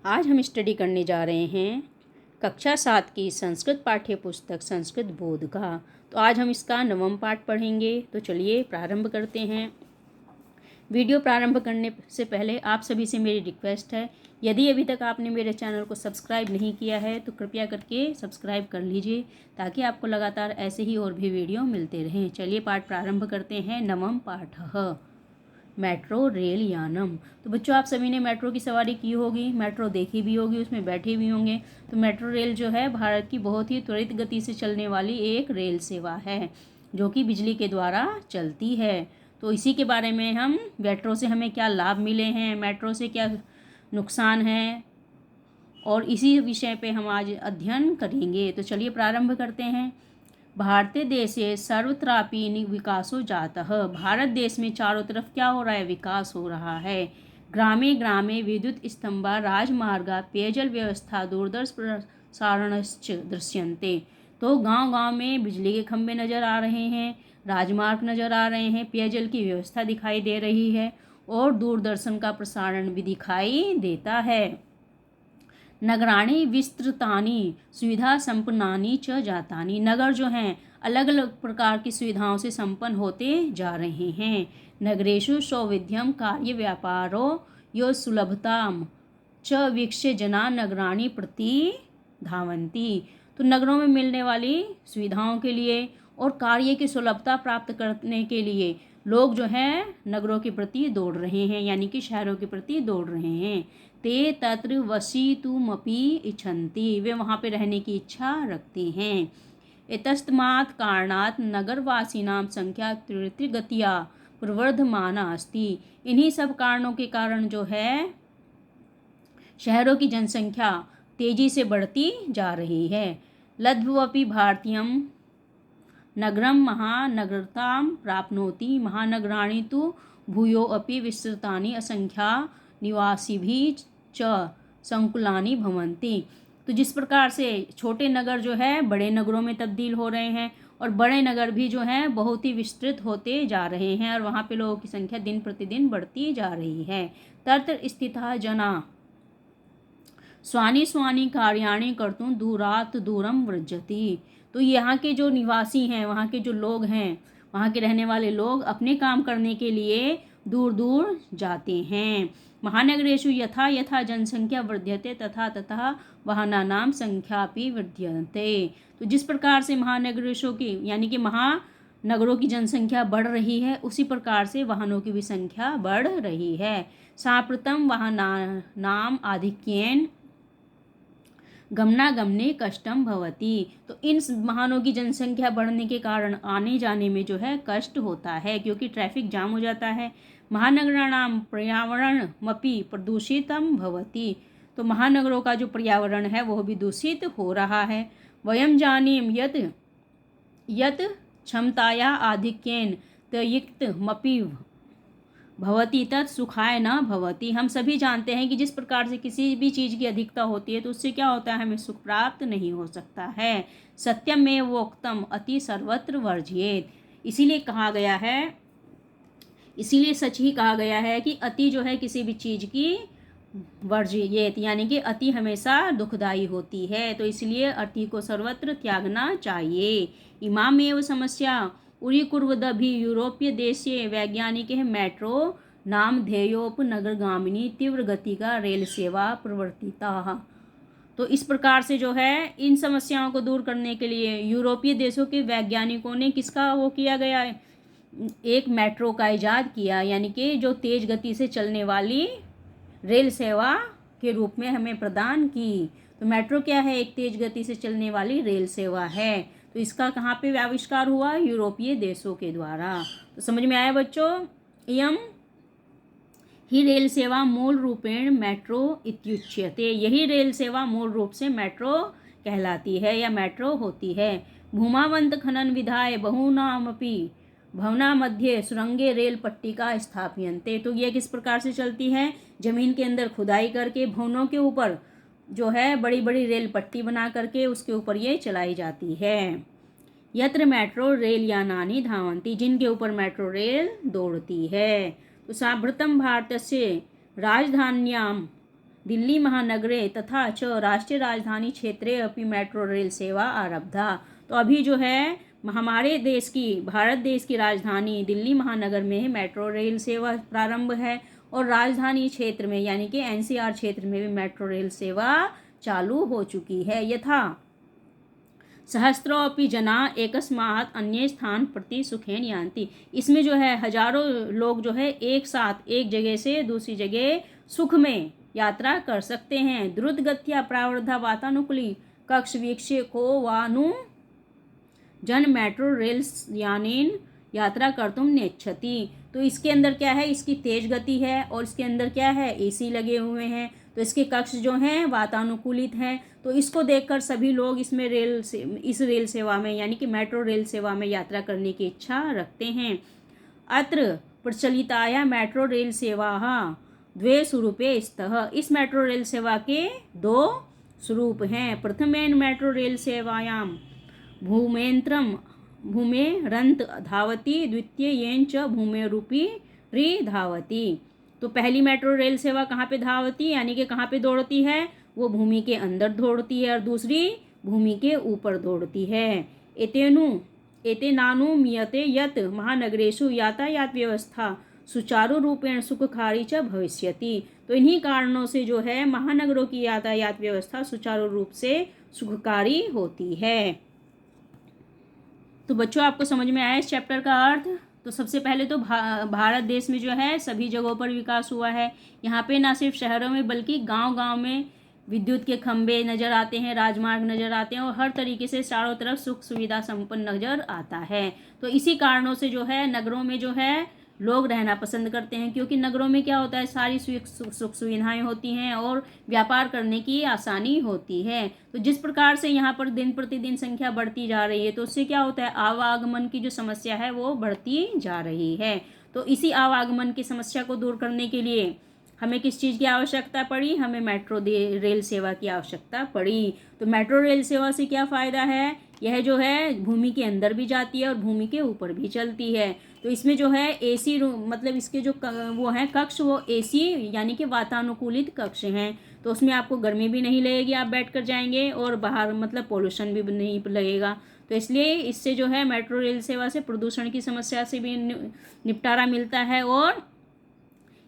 आज हम स्टडी करने जा रहे हैं कक्षा 7 की संस्कृत पाठ्य पुस्तक संस्कृत बोध का। तो आज हम इसका 9वां पाठ पढ़ेंगे। तो चलिए प्रारंभ करते हैं। वीडियो प्रारंभ करने से पहले आप सभी से मेरी रिक्वेस्ट है, यदि अभी तक आपने मेरे चैनल को सब्सक्राइब नहीं किया है तो कृपया करके सब्सक्राइब कर लीजिए, ताकि आपको लगातार ऐसे ही और भी वीडियो मिलते रहें। चलिए पाठ प्रारंभ करते हैं। 9वां पाठः मेट्रो रेल यानम। तो बच्चों, आप सभी ने मेट्रो की सवारी की होगी, मेट्रो देखी भी होगी, उसमें बैठे भी होंगे। तो मेट्रो रेल जो है भारत की बहुत ही त्वरित गति से चलने वाली एक रेल सेवा है, जो कि बिजली के द्वारा चलती है। तो इसी के बारे में हम मेट्रो से हमें क्या लाभ मिले हैं, मेट्रो से क्या नुकसान है, और इसी विषय पे हम आज अध्ययन करेंगे। तो चलिए प्रारंभ करते हैं। भारतीय देशे सर्वत्रापि विकासो जातः। भारत देश में चारों तरफ क्या हो रहा है? विकास हो रहा है। ग्रामे ग्रामे विद्युत स्तंभा राजमार्गा पेयजल व्यवस्था दूरदर्श प्रसारणश्च दृश्यन्ते। तो गांव गांव में बिजली के खंभे नज़र आ रहे हैं, राजमार्ग नज़र आ रहे हैं, पेयजल की व्यवस्था दिखाई दे रही है, और दूरदर्शन का प्रसारण भी दिखाई देता है। नगराणी विस्तृतानि सुविधा संपन्नानि च जातानि। नगर जो हैं अलग अलग प्रकार की सुविधाओं से संपन्न होते जा रहे हैं। नगरेषु सौविध्यम कार्य व्यापारो यो सुलभताम च वीक्ष्य जना नगराणी प्रति धावन्ति। तो नगरों में मिलने वाली सुविधाओं के लिए और कार्य की सुलभता प्राप्त करने के लिए लोग जो हैं नगरों के प्रति दौड़ रहे हैं, यानी कि शहरों के प्रति दौड़ रहे हैं। ते तत्र वसितुमपि इच्छन्ति। वे वहाँ पे रहने की इच्छा रखते हैं। एतस्मात् कारणात् नगरवासिनां संख्या तीव्रगत्या प्रवर्धमाना अस्ति। इन्हीं सब कारणों के कारण जो है शहरों की जनसंख्या तेजी से बढ़ती जा रही है। लब्ध्वपि भारतीयं नगरं महानगरतां प्राप्नोति। महानगराणि तु भूयो अपि विस्तृतानि असंख्या निवासिभिः च संकुलानि भवन्ति। तो जिस प्रकार से छोटे नगर जो है बड़े नगरों में तब्दील हो रहे हैं, और बड़े नगर भी जो हैं बहुत ही विस्तृत होते जा रहे हैं, और वहाँ पे लोगों की संख्या दिन प्रतिदिन बढ़ती जा रही है। तत्र स्थितः जना स्वानि स्वानि कार्याणि कर्तुं दूरात् दूरं व्रजति। तो यहाँ के जो निवासी हैं, वहाँ के जो लोग हैं, वहाँ के रहने वाले लोग अपने काम करने के लिए दूर दूर जाते हैं। महानगरेषु यथा यथा जनसंख्या वर्ध्यते तथा तथा वाहनानां संख्यापि वर्ध्यते। तो जिस प्रकार से महानगरेशों की यानी कि महानगरों की जनसंख्या बढ़ रही है, उसी प्रकार से वाहनों की भी संख्या बढ़ रही है। साम्प्रतं वाहनानाम् आधिक्येन गमनागमने कष्टम भवति। तो इन वाहनों की जनसंख्या बढ़ने के कारण आने जाने में जो है कष्ट होता है, क्योंकि ट्रैफिक जाम हो जाता है। महानगराणाम पर्यावरणमपि प्रदूषितम भवति। तो महानगरों का जो पर्यावरण है वह भी दूषित हो रहा है। वयं जानीम यत् क्षमताया आधिक्येन तयुक्तमपि भवति तत् सुखाय न भवति। हम सभी जानते हैं कि जिस प्रकार से किसी भी चीज़ की अधिकता होती है तो उससे क्या होता है, हमें सुख प्राप्त नहीं हो सकता है। सत्यमेव वोक्तम अति सर्वत्र वर्जयेत। इसीलिए कहा गया है, इसीलिए सच ही कहा गया है कि अति जो है किसी भी चीज़ की वर्जयेत, यानी कि अति हमेशा दुखदायी होती है। तो इसलिए अति को सर्वत्र त्यागना चाहिए। इमामेव समस्या उरीकुर्वदभि यूरोपीय देशे वैज्ञानिक मेट्रो नामधेयोपनगरगामिनी तीव्र गति का रेल सेवा प्रवर्तिता। तो इस प्रकार से जो है इन समस्याओं को दूर करने के लिए यूरोपीय देशों के वैज्ञानिकों ने किसका वो किया गया है, एक मेट्रो का इजाद किया, यानी कि जो तेज गति से चलने वाली रेल सेवा के रूप में हमें प्रदान की। तो मेट्रो क्या है? एक तेज गति से चलने वाली रेल सेवा है। तो इसका कहाँ पे आविष्कार हुआ? यूरोपीय देशों के द्वारा। तो समझ में आया बच्चों? इयम ही रेल सेवा मूल रूपेण मेट्रो इत्युच्यते। यही रेल सेवा मूल रूप से मेट्रो कहलाती है या मेट्रो होती है। भूमावंत खनन विधाय बहुनामपि भवना मध्य सुरंगे रेल पट्टिका स्थापयन्ते। तो यह किस प्रकार से चलती है? जमीन के अंदर खुदाई करके भवनों के ऊपर जो है बड़ी बड़ी रेल पट्टी बना करके उसके ऊपर ये चलाई जाती है। यत्र मेट्रो रेल यानानि धावन्ति। जिनके ऊपर मेट्रो रेल दौड़ती है। तो साम्प्रतं भारतस्य राजधान्यां दिल्ली महानगरे तथा च राष्ट्रीय राजधानी क्षेत्रे अपि मेट्रो रेल सेवा आरब्धा। तो अभी जो है हमारे देश की, भारत देश की राजधानी दिल्ली महानगर में मेट्रो रेल सेवा प्रारंभ है और राजधानी क्षेत्र में यानी कि एनसीआर क्षेत्र में भी मेट्रो रेल सेवा चालू हो चुकी है। यथा सहस्रोपि जना एकस्मात् अन्य स्थान प्रति सुखेन यान्ति। इसमें जो है हजारों लोग जो है एक साथ एक जगह से दूसरी जगह सुख में यात्रा कर सकते हैं। द्रुत गत्या प्रावृद्धा वातानुकूली कक्ष वीक्षको वानु जन मेट्रो रेल यानेन यात्रा कर्तुम नेच्छति। तो इसके अंदर क्या है, इसकी तेज गति है और इसके अंदर क्या है, एसी लगे हुए हैं, तो इसके कक्ष जो हैं वातानुकूलित हैं। तो इसको देखकर सभी लोग इस रेल सेवा में यानी कि मेट्रो रेल सेवा में यात्रा करने की इच्छा रखते हैं। अत्र प्रचलिताया मेट्रो रेल सेवा द्वे स्वरूपे स्तः। इस मेट्रो रेल सेवा के दो स्वरूप हैं। प्रथमेन मेट्रो रेल सेवायाम भूमेंत्रम भूमेरंत धावती, द्वितीयेन च भूमेरूपी री धावती। तो पहली मेट्रो रेल सेवा कहाँ पे धावती यानी कि कहाँ पे दौड़ती है, वो भूमि के अंदर दौड़ती है और दूसरी भूमि के ऊपर दौड़ती है। एतेनानु मियते यत महानगरेषु यातायात व्यवस्था सुचारू रूपेण सुखकारी च भविष्यति। तो इन्हीं कारणों से जो है महानगरों की यातायात व्यवस्था सुचारू रूप से सुखकारी होती है। तो बच्चों आपको समझ में आया इस चैप्टर का अर्थ। तो सबसे पहले तो भारत देश में जो है सभी जगहों पर विकास हुआ है। यहाँ पे ना सिर्फ शहरों में बल्कि गांव-गांव में विद्युत के खंभे नज़र आते हैं, राजमार्ग नज़र आते हैं और हर तरीके से चारों तरफ सुख सुविधा संपन्न नज़र आता है। तो इसी कारणों से जो है नगरों में जो है लोग रहना पसंद करते हैं, क्योंकि नगरों में क्या होता है, सारी सुख सुविधाएं होती हैं और व्यापार करने की आसानी होती है। तो जिस प्रकार से यहाँ पर दिन प्रतिदिन संख्या बढ़ती जा रही है, तो उससे क्या होता है, आवागमन की जो समस्या है वो बढ़ती जा रही है। तो इसी आवागमन की समस्या को दूर करने के लिए हमें किस चीज़ की आवश्यकता पड़ी, हमें मेट्रो रेल सेवा की आवश्यकता पड़ी। तो मेट्रो रेल सेवा से क्या फ़ायदा है, यह जो है भूमि के अंदर भी जाती है और भूमि के ऊपर भी चलती है। तो इसमें जो है एसी मतलब इसके जो वो हैं कक्ष, वो एसी यानी कि वातानुकूलित कक्ष हैं। तो उसमें आपको गर्मी भी नहीं लगेगी, आप बैठ कर जाएंगे और बाहर मतलब पोल्यूशन भी नहीं लगेगा। तो इसलिए इससे जो है मेट्रो रेल सेवा से प्रदूषण की समस्या से भी निपटारा मिलता है और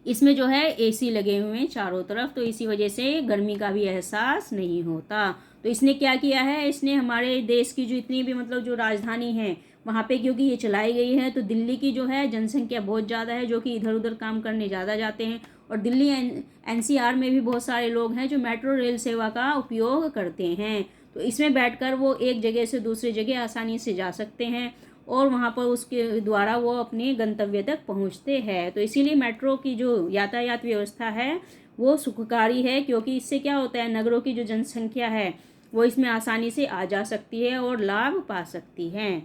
इसमें जो है एसी लगे हुए हैं चारों तरफ, तो इसी वजह से गर्मी का भी एहसास नहीं होता। तो इसने क्या किया है, इसने हमारे देश की जो इतनी भी मतलब जो राजधानी है वहाँ पे क्योंकि ये चलाई गई है, तो दिल्ली की जो है जनसंख्या बहुत ज़्यादा है, जो कि इधर उधर काम करने ज़्यादा जाते हैं और दिल्ली एनसीआर में भी बहुत सारे लोग हैं जो मेट्रो रेल सेवा का उपयोग करते हैं। तो इसमें बैठकर वो एक जगह से दूसरी जगह आसानी से जा सकते हैं और वहाँ पर उसके द्वारा वो अपने गंतव्य तक पहुँचते हैं। तो इसीलिए मेट्रो की जो यातायात व्यवस्था है वो सुखकारी है, क्योंकि इससे क्या होता है, नगरों की जो जनसंख्या है वो इसमें आसानी से आ जा सकती है और लाभ पा सकती है।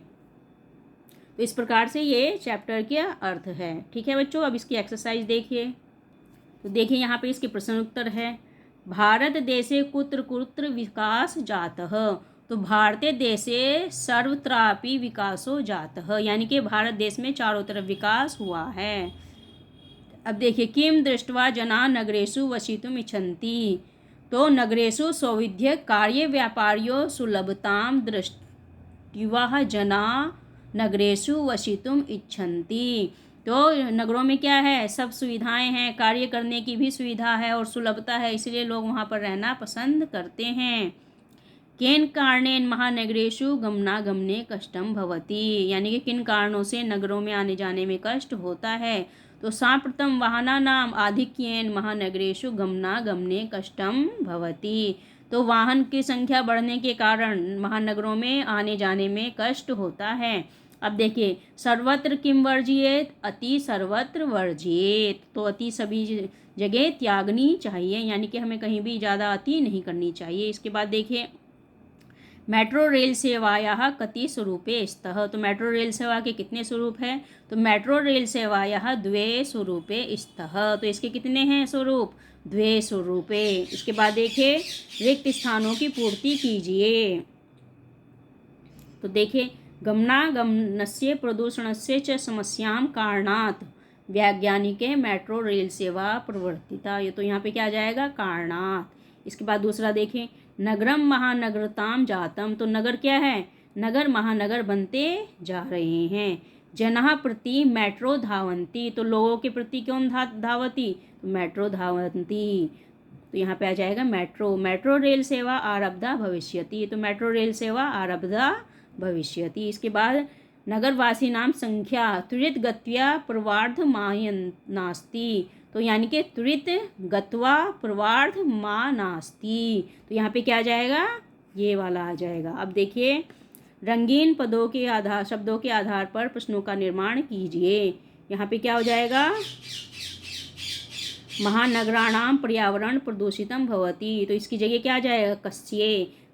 तो इस प्रकार से ये चैप्टर का अर्थ है। ठीक है बच्चों, अब इसकी एक्सरसाइज देखिए। तो देखिए यहाँ पे इसके प्रश्न उत्तर है। भारत देशे कुत्र कुत्र विकास जातः। तो भारतीय देशे सर्वत्रापि विकासो जातः, यानी कि भारत देश में चारों तरफ विकास हुआ है। अब देखिए, किम दृष्ट्वा जना नगरेषु वसितुम इच्छन्ति। तो नगरेषु सौविध्य कार्य व्यापारियों सुलभताम दृष्ट्वा जना नगरेषु वसितुम इच्छन्ति। तो नगरों में क्या है, सब सुविधाएं हैं, कार्य करने की भी सुविधा है और सुलभता है, इसलिए लोग वहाँ पर रहना पसंद करते हैं। केन कारणेन महानगरेषु गमनागमने कष्टम भवति, यानी कि किन कारणों से नगरों में आने जाने में कष्ट होता है। तो साम्प्रतं वाहनानाम आधिक्येन महानगरेषु गमनागमने कष्टम भवति। तो वाहन की संख्या बढ़ने के कारण महानगरों में आने जाने में कष्ट होता है। अब देखिए, सर्वत्र किम वर्जियेत, अति सर्वत्र वर्जियेत। तो अति सभी जगह त्यागनी चाहिए, यानी कि हमें कहीं भी ज़्यादा अति नहीं करनी चाहिए। इसके बाद देखिए, मेट्रो रेल सेवायाः कति स्वरूपे स्तः। तो मेट्रो रेल सेवा के कितने स्वरूप हैं, तो मेट्रो रेल सेवायाः द्वे स्वरूपे स्तः। तो इसके कितने हैं स्वरूप, द्वे स्वरूपे। इसके बाद देखिए, रिक्त स्थानों की पूर्ति कीजिए। तो देखिए, गमनागमनस्य प्रदूषणस्य च समस्यां कारणात् वैज्ञानिक मेट्रो रेल सेवा प्रवर्तिता, ये तो यहाँ पे क्या आ जाएगा, कारणात्। इसके बाद दूसरा देखें, नगरम महानगरताम जातम, तो नगर क्या है, नगर महानगर बनते जा रहे हैं। जनः प्रति मेट्रो धावंती, तो लोगों के प्रति कौन धावती, तो मेट्रो धावंती, तो यहाँ पे आ जाएगा मेट्रो। मेट्रो रेल सेवा आरब्धा भविष्यति, तो मेट्रो रेल सेवा आरब्धा भविष्यति। इसके बाद नगरवासी नाम संख्या त्वरित गत्या प्रवार्धमायन नास्ति, तो यानी कि त्वरित गत्वा प्रवार्धमा नास्ति, तो यहाँ पे क्या आ जाएगा, ये वाला आ जाएगा। अब देखिए, रंगीन पदों के आधार शब्दों के आधार पर प्रश्नों का निर्माण कीजिए। यहाँ पे क्या हो जाएगा, महानगराणाम पर्यावरण प्रदूषितम भवति, तो इसकी जगह क्या आ जाएगा,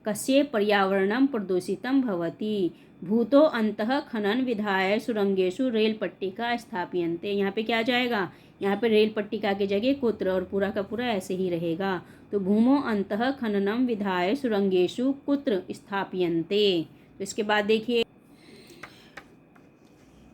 कस्य पर्यावरणम प्रदूषितम भवति। भूतो अंतः खनन विधाय सुरंगेषु रेल पट्टिका स्थापयन्ते, यहाँ पे क्या आ जाएगा, यहाँ पे रेल पट्टिका की जगह कुत्र, और पूरा का पूरा ऐसे ही रहेगा। तो भूमो अंतः खननम विधाय सुरंगेषु कुत्र स्थापयन्ते। तो इसके बाद देखिए,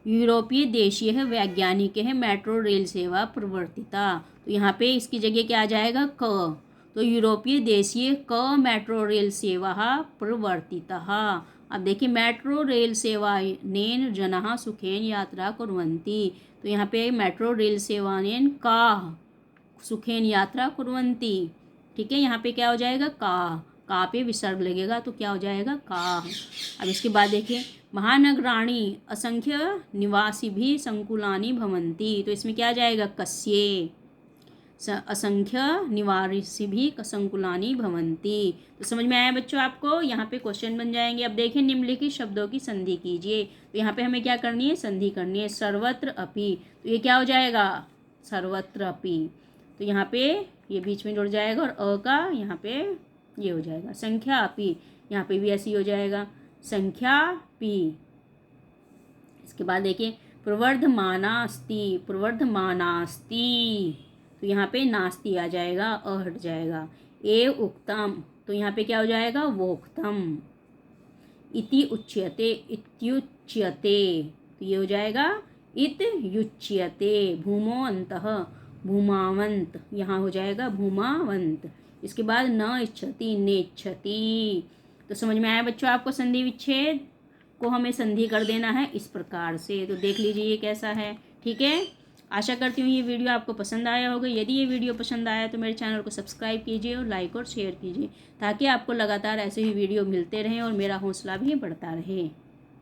यूरोपीय देशीय वैज्ञानिक मेट्रो रेल सेवा प्रवर्तिता, तो यहाँ पे इसकी जगह क्या आ जाएगा, क, तो यूरोपीय देशीय क मेट्रो रेल सेवा प्रवर्तिता। अब देखिए, मेट्रो रेल सेवानेन जनाः सुखेन यात्रा कुर्वन्ति, तो यहाँ पे मेट्रो रेल सेवानेन का सुखेन यात्रा कुर्वन्ति, ठीक है, यहाँ पे क्या हो जाएगा, का पे विसर्ग लगेगा, तो क्या हो जाएगा, का। अब इसके बाद देखिए, महानगराणि असंख्य निवासी भी संकुलानि भवन्ति, तो इसमें क्या आ जाएगा, कस्ये असंख्य निवासी भी संकुलानि भवन्ति। तो समझ में आया बच्चों आपको, यहाँ पे क्वेश्चन बन जाएंगे। अब देखें, निम्नलिखित शब्दों की संधि कीजिए, तो यहाँ पे हमें क्या करनी है, संधि करनी है। सर्वत्र अपि, तो ये क्या हो जाएगा, सर्वत्र अपि, तो यहाँ पे ये बीच में जुड़ जाएगा, और अ का यहाँ पे ये हो जाएगा। संख्या अपि, यहाँ पे भी ऐसी हो जाएगा, संख्या पि। इसके बाद देखिए, प्रवर्धमानास्ति, प्रवर्धमानास्ति, तो यहाँ पे नास्ति आ जाएगा, अ हट जाएगा। एव उक्तम, तो यहाँ पे क्या हो जाएगा, वोक्तम। इति उच्यते, इत्युच्यते, तो ये हो जाएगा इत युच्यते। भूमो अंतः, भूमावंत, यहाँ हो जाएगा भूमावंत। इसके बाद न इच्छति, नेच्छति। तो समझ में आया बच्चों आपको, संधि विच्छेद को हमें संधि कर देना है इस प्रकार से। तो देख लीजिए ये कैसा है, ठीक है। आशा करती हूँ ये वीडियो आपको पसंद आया होगा। यदि ये वीडियो पसंद आया तो मेरे चैनल को सब्सक्राइब कीजिए और लाइक और शेयर कीजिए, ताकि आपको लगातार ऐसे ही वीडियो मिलते रहें और मेरा हौसला भी बढ़ता रहे।